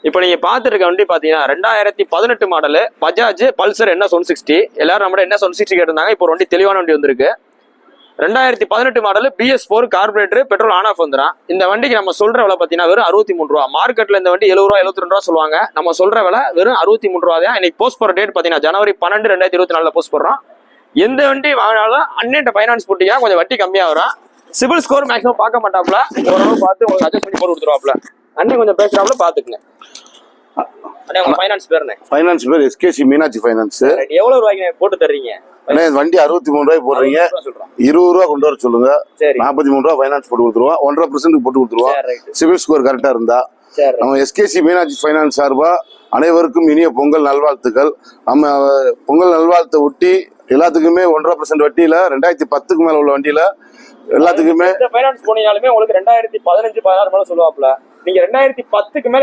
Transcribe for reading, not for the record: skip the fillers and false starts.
இப்போ நீங்க பாத்துருக்க வண்டி பாத்தீங்கன்னா 2018 மாடல் பஜாஜ் பல்சர் NS160. எல்லாரும் நம்ம NS160 கேட்டிருந்தாங்க. இப்போ வண்டி தெளிவான வண்டி வந்திருக்கு. 2018 model BS4 carburettor petrol on off வந்துடும். இந்த வண்டிக்கு நம்ம சொல்ற விலை பார்த்தீங்கன்னா வெறும் 63 ரூபா. மார்க்கெட்ல இந்த வண்டி 70 ரூபா 72 ரூபா சொல்லுவாங்க. நம்ம சொல்ற விலை வெறும் 63 ரூபா தான். இன்னைக்கு போஸ்ட் போற டேட் பார்த்தீங்கன்னா ஜனவரி 12 2024 போஸ்ட் போடுறோம். எந்த வண்டி வாங்கினாலும் அண்ணன் ஃபைனான்ஸ் போட்டீங்க கொஞ்சம் வட்டி கம்மியா வரும். சிபில் ஸ்கோர் மேக்ஸிமம் பார்க்க மாட்டாப்ல, ஓரளவு பார்த்து உங்களுக்கு அட்ஜஸ்ட் பண்ணி போட்டு கொடுத்துருவாப்ல. அண்ணன் கொஞ்சம் பேசுறாப்ல பாத்துக்குங்க. ஃபைனான்ஸ் பேர் ஃபைனான்ஸ் பேர் SKC மீனாட்சி ஃபைனான்ஸ். எவ்வளவு ரூபாய்க்கு போட்டு தர்றீங்க? வண்டி 63 ரூபாய் போடுறீங்க, 20 ரூபா கொண்டு வர சொல்லுங்க. 43 ரூபா ஃபைனான்ஸ் போட்டு கொடுத்துருவோம், 1.5% போட்டு கொடுத்துருவோம். சிவில் ஸ்கோர் கரெக்டா இருந்தா. நம்ம SKC மீனாட்சி ஃபைனான்ஸ் சார்பா அனைவருக்கும் இனிய பொங்கல் நல்வாழ்த்துக்கள். நம்ம பொங்கல் நல்வாழ்த்தை ஒட்டி எல்லாத்துக்குமே 1.5% வட்டியில 2010க்கு மேல உள்ள வண்டியில எல்லாத்துக்குமே ஃபைனான்ஸ் போனீங்கனாலுமே உங்களுக்கு 2015 16 மேல சொல்லுவாப்ல. நீங்க 2010க்கு மேல